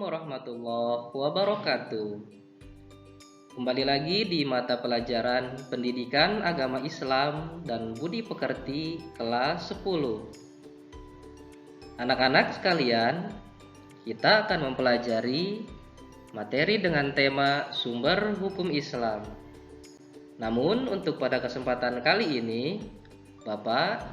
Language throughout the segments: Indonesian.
Warahmatullahi wabarakatuh. Kembali lagi di mata pelajaran Pendidikan Agama Islam dan Budi Pekerti kelas 10. Anak-anak sekalian, kita akan mempelajari materi dengan tema sumber hukum Islam. Namun untuk pada kesempatan kali ini, Bapak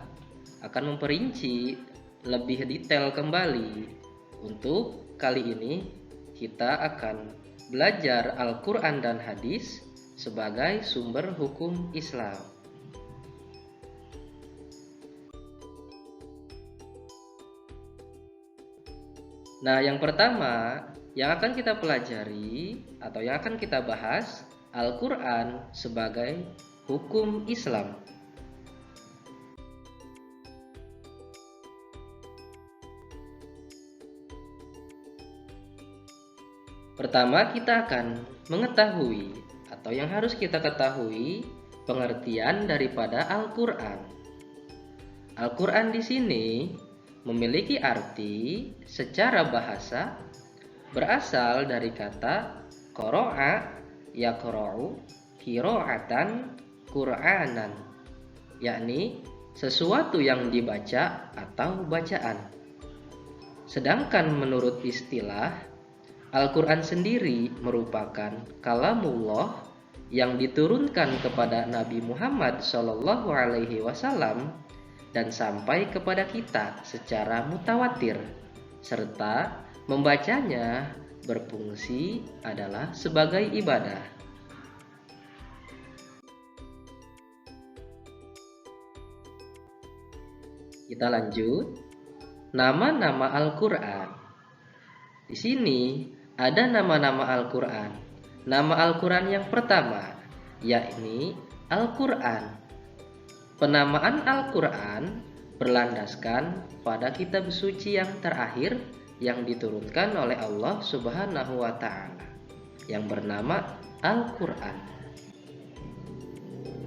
akan memperinci lebih detail kembali. Untuk kali ini kita akan belajar Al-Quran dan Hadis sebagai sumber hukum Islam. Nah, yang pertama yang akan kita pelajari atau yang akan kita bahas Al-Quran sebagai hukum Islam. Pertama, kita akan mengetahui atau yang harus kita ketahui pengertian daripada Al-Quran. Al-Quran di sini memiliki arti secara bahasa berasal dari kata qara'a yaqra'u qira'atan Qur'anan, yakni sesuatu yang dibaca atau bacaan. Sedangkan menurut istilah, Al-Quran sendiri merupakan kalamullah yang diturunkan kepada Nabi Muhammad SAW dan sampai kepada kita secara mutawatir, serta membacanya berfungsi adalah sebagai ibadah. Kita lanjut. Nama-nama Al-Quran. Di sini ada nama-nama Al-Quran. Nama Al-Quran yang pertama, yakni Al-Quran. Penamaan Al-Quran berlandaskan pada kitab suci yang terakhir yang diturunkan oleh Allah Subhanahu wa Ta'ala, yang bernama Al-Quran.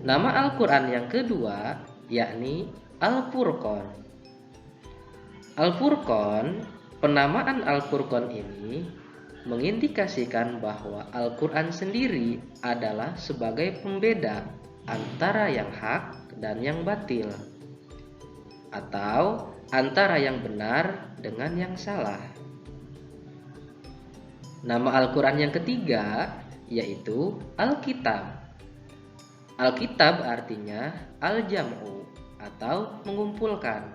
Nama Al-Quran yang kedua, yakni Al-Furqan. Al-Furqan, penamaan Al-Furqan ini mengindikasikan bahwa Al-Quran sendiri adalah sebagai pembeda antara yang hak dan yang batil, atau antara yang benar dengan yang salah. Nama Al-Quran yang ketiga yaitu Al-Kitab. Al-Kitab artinya Al-Jam'u atau mengumpulkan.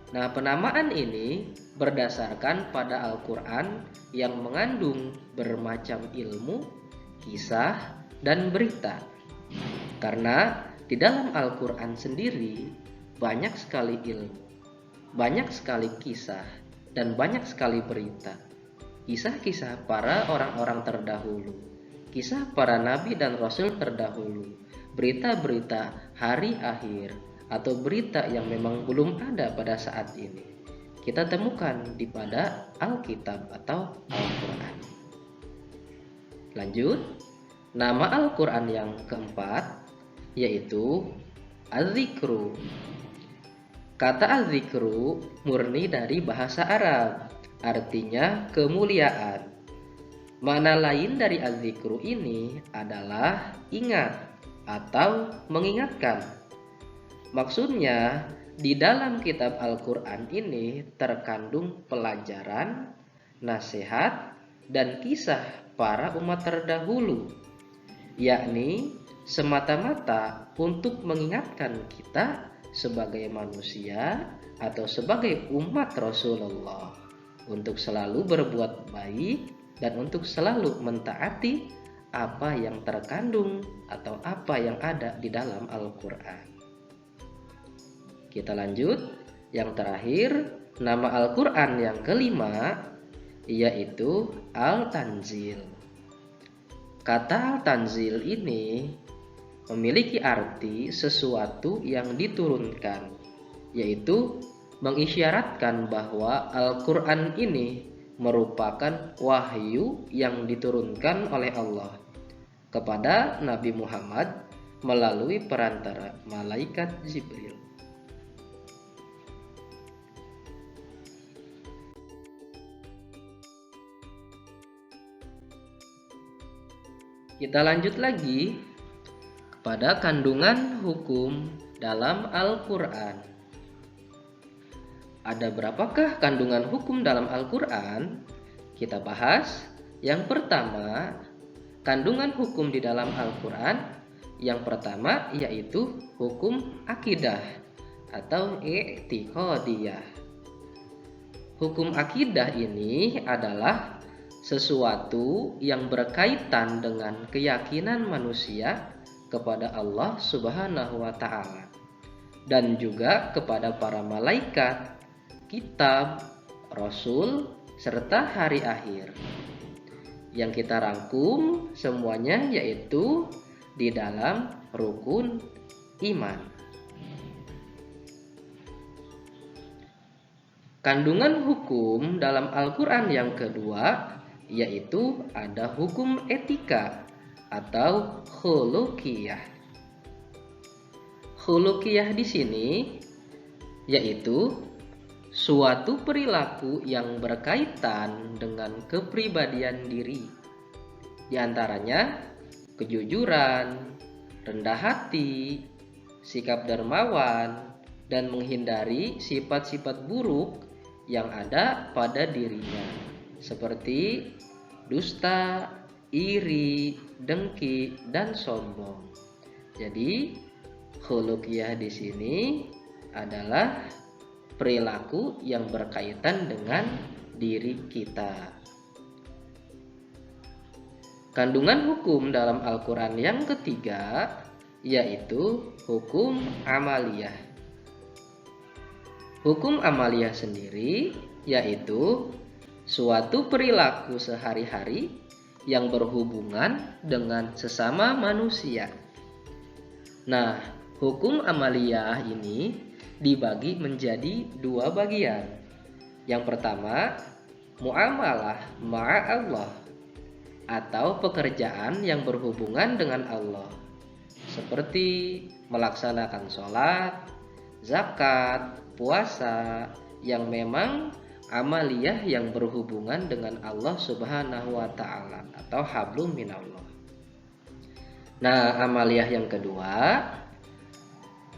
Nah, penamaan ini berdasarkan pada Al-Quran yang mengandung bermacam ilmu, kisah, dan berita. Karena di dalam Al-Quran sendiri banyak sekali ilmu, banyak sekali kisah, dan banyak sekali berita. Kisah-kisah para orang-orang terdahulu, kisah para nabi dan rasul terdahulu, berita-berita hari akhir, atau berita yang memang belum ada pada saat ini, kita temukan di pada Alkitab atau Al-Quran. Lanjut, nama Al-Quran yang keempat yaitu Az-Zikru. Kata Az-Zikru murni dari bahasa Arab, artinya kemuliaan. Makna lain dari Az-Zikru ini adalah ingat atau mengingatkan. Maksudnya, di dalam kitab Al-Quran ini terkandung pelajaran, nasihat, dan kisah para umat terdahulu, yakni semata-mata untuk mengingatkan kita sebagai manusia atau sebagai umat Rasulullah untuk selalu berbuat baik dan untuk selalu mentaati apa yang terkandung atau apa yang ada di dalam Al-Quran. Kita lanjut, yang terakhir, nama Al-Quran yang kelima yaitu Al-Tanzil. Kata Al-Tanzil ini memiliki arti sesuatu yang diturunkan, yaitu mengisyaratkan bahwa Al-Quran ini merupakan wahyu yang diturunkan oleh Allah kepada Nabi Muhammad melalui perantara malaikat Jibril. Kita lanjut lagi pada kandungan hukum dalam Al-Quran. Ada berapakah kandungan hukum dalam Al-Quran? Kita bahas. Yang pertama, kandungan hukum di dalam Al-Quran. Yang pertama yaitu hukum akidah atau i'tiqadiyah. Hukum akidah ini adalah sesuatu yang berkaitan dengan keyakinan manusia kepada Allah Subhanahu wa Ta'ala dan juga kepada para malaikat, kitab, rasul, serta hari akhir. Yang kita rangkum semuanya yaitu di dalam rukun iman. Kandungan hukum dalam Al-Quran yang kedua yaitu ada hukum etika atau khuluqiyah. Khuluqiyah di sini yaitu suatu perilaku yang berkaitan dengan kepribadian diri. Di antaranya kejujuran, rendah hati, sikap dermawan, dan menghindari sifat-sifat buruk yang ada pada dirinya, seperti dusta, iri, dengki, dan sombong. Jadi, khuluqiyah di sini adalah perilaku yang berkaitan dengan diri kita. Kandungan hukum dalam Al-Quran yang ketiga yaitu hukum amaliyah. Hukum amaliyah sendiri yaitu suatu perilaku sehari-hari yang berhubungan dengan sesama manusia. Nah, hukum amaliyah ini dibagi menjadi dua bagian. Yang pertama, muamalah ma'allah atau pekerjaan yang berhubungan dengan Allah, seperti melaksanakan sholat, zakat, puasa, yang memang amaliyah yang berhubungan dengan Allah Subhanahu wa Ta'ala atau hablum minallah. Nah, amaliyah yang kedua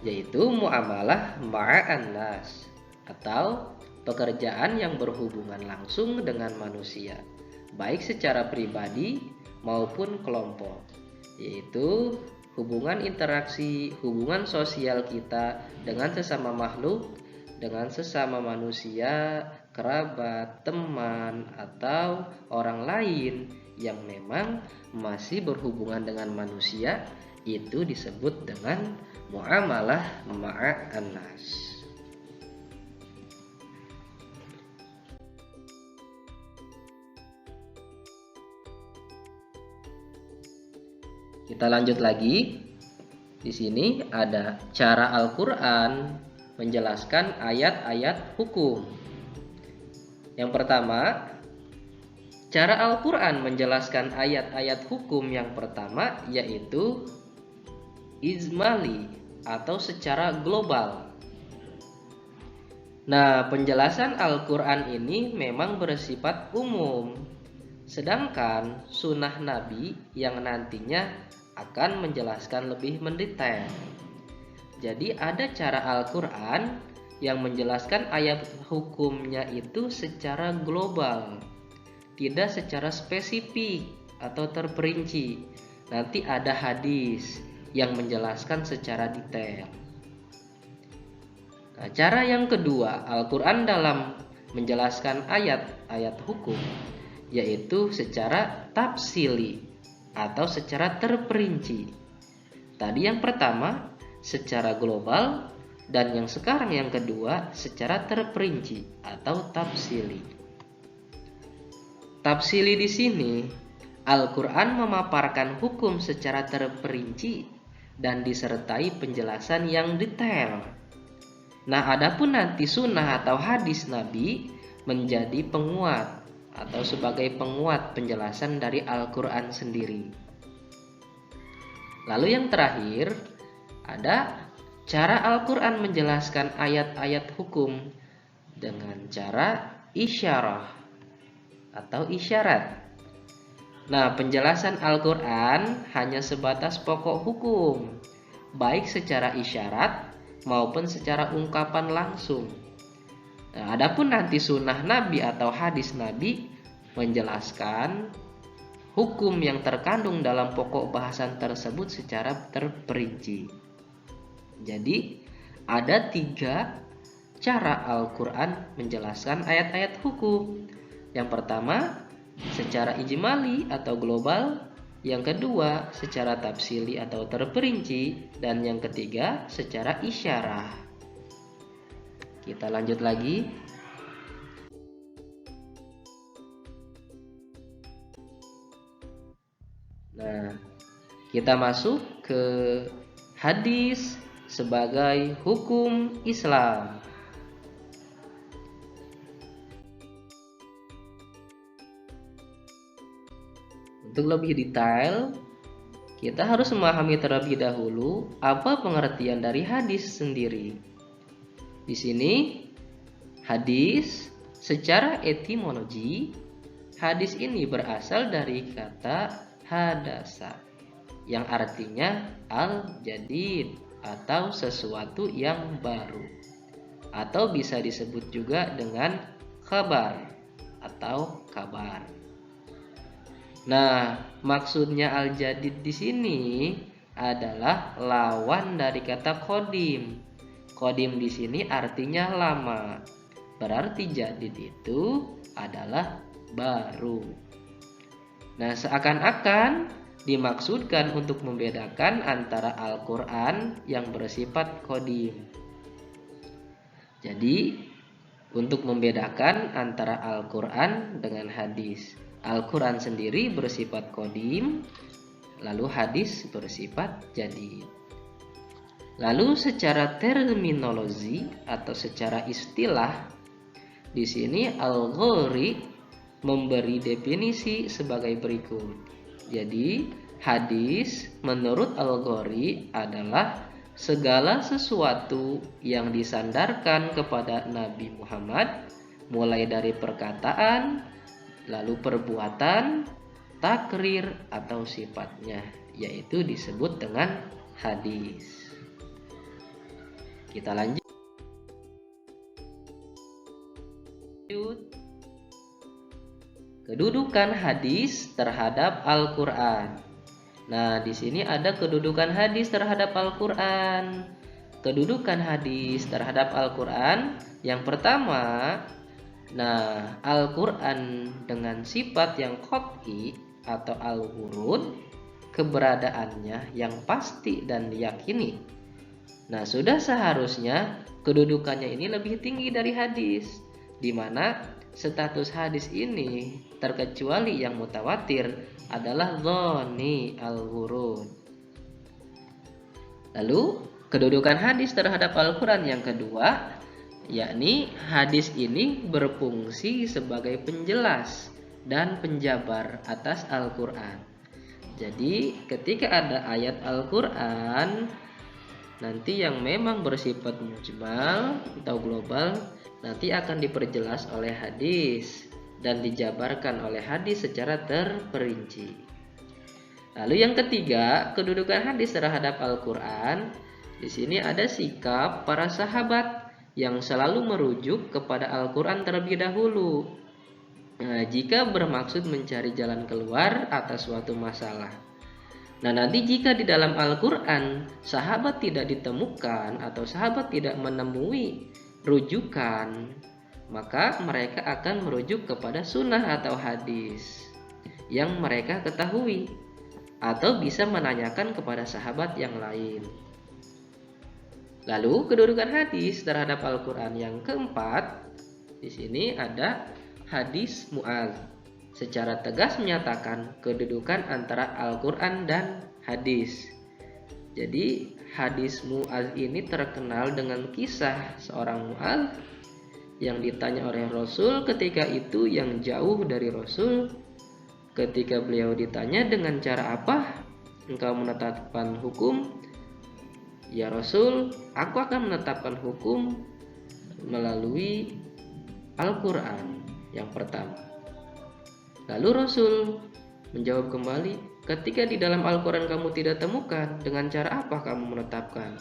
yaitu muamalah ma'an nas atau pekerjaan yang berhubungan langsung dengan manusia, baik secara pribadi maupun kelompok, yaitu hubungan interaksi, hubungan sosial kita dengan sesama makhluk, dengan sesama manusia, kerabat, teman, atau orang lain yang memang masih berhubungan dengan manusia, itu disebut dengan muamalah ma'an nas. Kita lanjut lagi. Di sini ada cara Al-Quran menjelaskan ayat-ayat hukum. Yang pertama, cara Al-Quran menjelaskan ayat-ayat hukum yang pertama yaitu izmali atau secara global. Nah, penjelasan Al-Quran ini memang bersifat umum, sedangkan sunnah Nabi yang nantinya akan menjelaskan lebih mendetail. Jadi ada cara Al-Quran yang menjelaskan ayat hukumnya itu secara global, tidak secara spesifik atau terperinci. Nanti ada hadis yang menjelaskan secara detail. Nah, cara yang kedua Al-Quran dalam menjelaskan ayat-ayat hukum yaitu secara tafsili atau secara terperinci. Tadi yang pertama secara global dan yang sekarang yang kedua secara terperinci atau tafsili. Tafsili di sini Al-Quran memaparkan hukum secara terperinci dan disertai penjelasan yang detail. Nah, adapun nanti sunnah atau hadis Nabi menjadi penguat atau sebagai penguat penjelasan dari Al-Quran sendiri. Lalu yang terakhir, ada cara Al-Quran menjelaskan ayat-ayat hukum dengan cara isyarah atau isyarat. Nah, penjelasan Al-Quran hanya sebatas pokok hukum, baik secara isyarat maupun secara ungkapan langsung. Nah, adapun nanti sunnah Nabi atau hadis Nabi menjelaskan hukum yang terkandung dalam pokok bahasan tersebut secara terperinci. Jadi, ada 3 cara Al-Quran menjelaskan ayat-ayat hukum. Yang pertama, secara ijmali atau global. Yang kedua, secara tafsili atau terperinci. Dan yang ketiga, secara isyarah. Kita lanjut lagi. Nah, kita masuk ke hadis sebagai hukum Islam. Untuk lebih detail, kita harus memahami terlebih dahulu apa pengertian dari hadis sendiri. Di sini, hadis secara etimologi, hadis ini berasal dari kata hadasa, yang artinya al-jadid atau sesuatu yang baru, atau bisa disebut juga dengan khabar atau kabar. Nah, maksudnya al-jadid di sini adalah lawan dari kata qadim. Qadim di sini artinya lama. Berarti jadid itu adalah baru. Nah, seakan-akan dimaksudkan untuk membedakan antara Al-Quran yang bersifat qadim. Jadi, untuk membedakan antara Al-Quran dengan hadis. Al-Quran sendiri bersifat qadim, lalu hadis bersifat jadid. Lalu secara terminologi atau secara istilah, di sini Al-Ghori memberi definisi sebagai berikut. Jadi, hadis menurut Al-Ghori adalah segala sesuatu yang disandarkan kepada Nabi Muhammad, mulai dari perkataan, lalu perbuatan, takrir atau sifatnya, yaitu disebut dengan hadis. Kita lanjut. Kedudukan hadis terhadap Al-Quran. Nah, di sini ada kedudukan hadis terhadap Al-Quran. Kedudukan hadis terhadap Al-Quran yang pertama, nah, Al-Quran dengan sifat yang qat'i atau al-wurud, keberadaannya yang pasti dan diyakini. Nah, sudah seharusnya kedudukannya ini lebih tinggi dari hadis, di mana status hadis ini terkecuali yang mutawatir adalah dhoni al-wurud. Lalu, kedudukan hadis terhadap Al-Quran yang kedua, yakni hadis ini berfungsi sebagai penjelas dan penjabar atas Al-Quran. Jadi ketika ada ayat Al-Quran nanti yang memang bersifat mujmal atau global, nanti akan diperjelas oleh hadis dan dijabarkan oleh hadis secara terperinci. Lalu yang ketiga, kedudukan hadis terhadap Al-Quran. Di sini ada sikap para sahabat yang selalu merujuk kepada Al-Quran terlebih dahulu. Nah, jika bermaksud mencari jalan keluar atas suatu masalah. Nah, nanti jika di dalam Al-Quran sahabat tidak ditemukan atau sahabat tidak menemui rujukan, maka mereka akan merujuk kepada sunnah atau hadis yang mereka ketahui, atau bisa menanyakan kepada sahabat yang lain. Lalu kedudukan hadis terhadap Al-Quran yang keempat, di sini ada hadis Mu'adz. Secara tegas menyatakan kedudukan antara Al-Quran dan hadis. Jadi hadis Mu'adz ini terkenal dengan kisah seorang Mu'adz yang ditanya oleh Rasul ketika itu yang jauh dari Rasul. Ketika beliau ditanya, dengan cara apa engkau menetapkan hukum? Ya Rasul, aku akan menetapkan hukum melalui Al-Quran yang pertama. Lalu Rasul menjawab kembali, ketika di dalam Al-Quran kamu tidak temukan, dengan cara apa kamu menetapkan?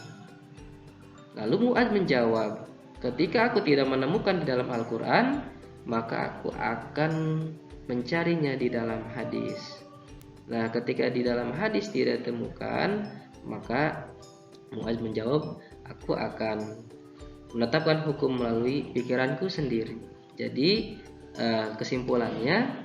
Lalu Mu'adz menjawab, ketika aku tidak menemukan di dalam Al-Quran, maka aku akan mencarinya di dalam hadis. Nah, ketika di dalam hadis tidak temukan, maka Mu'adz menjawab, aku akan menetapkan hukum melalui pikiranku sendiri. Jadi kesimpulannya,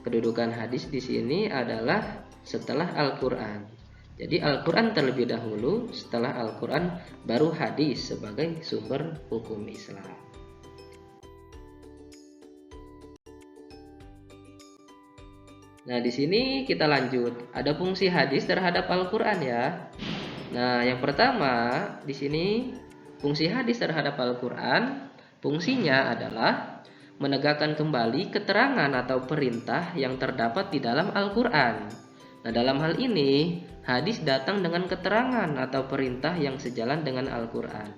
kedudukan hadis di sini adalah setelah Al-Quran. Jadi Al-Quran terlebih dahulu, setelah Al-Quran baru hadis sebagai sumber hukum Islam. Nah, di sini kita lanjut. Ada fungsi hadis terhadap Al-Quran ya. Nah, yang pertama di sini fungsi hadis terhadap Al-Quran, fungsinya adalah menegakkan kembali keterangan atau perintah yang terdapat di dalam Al-Quran. Nah, dalam hal ini, hadis datang dengan keterangan atau perintah yang sejalan dengan Al-Quran.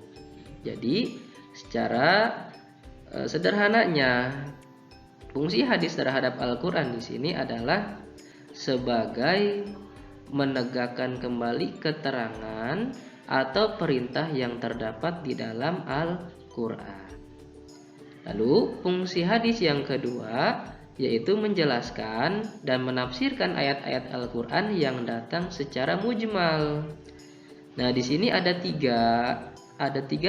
Jadi, secara sederhananya, fungsi hadis terhadap Al-Quran di sini adalah sebagai menegakkan kembali keterangan atau perintah yang terdapat di dalam Al-Quran. Lalu fungsi hadis yang kedua yaitu menjelaskan dan menafsirkan ayat-ayat Al-Quran yang datang secara mujmal. Nah, di sini ada tiga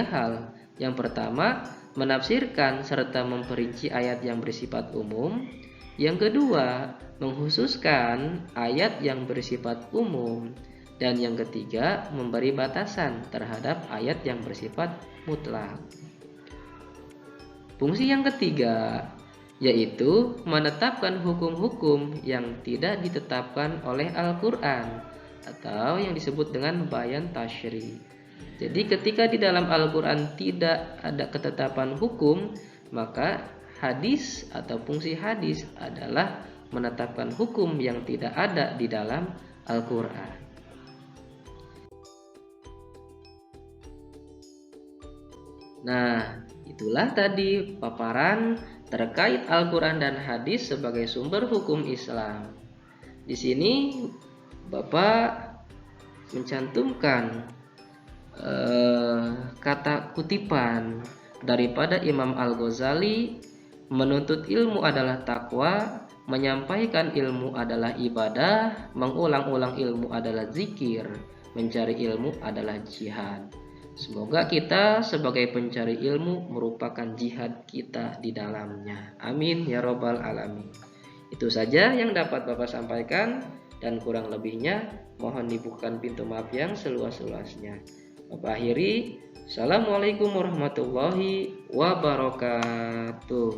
hal. Yang pertama, menafsirkan serta memperinci ayat yang bersifat umum. Yang kedua, menghususkan ayat yang bersifat umum. Dan yang ketiga, memberi batasan terhadap ayat yang bersifat mutlak. Fungsi yang ketiga yaitu menetapkan hukum-hukum yang tidak ditetapkan oleh Al-Quran atau yang disebut dengan bayan tasyri. Jadi ketika di dalam Al-Quran tidak ada ketetapan hukum, maka hadis atau fungsi hadis adalah menetapkan hukum yang tidak ada di dalam Al-Quran. Nah, itulah tadi paparan terkait Al-Quran dan hadis sebagai sumber hukum Islam. Di sini Bapak mencantumkan kata kutipan daripada Imam Al-Ghazali, menuntut ilmu adalah takwa, menyampaikan ilmu adalah ibadah, mengulang-ulang ilmu adalah zikir, mencari ilmu adalah jihad. Semoga kita sebagai pencari ilmu merupakan jihad kita di dalamnya. Amin ya robbal alamin. Itu saja yang dapat Bapak sampaikan, dan kurang lebihnya mohon dibukakan pintu maaf yang seluas-luasnya. Bapak akhiri, Assalamualaikum warahmatullahi wabarakatuh.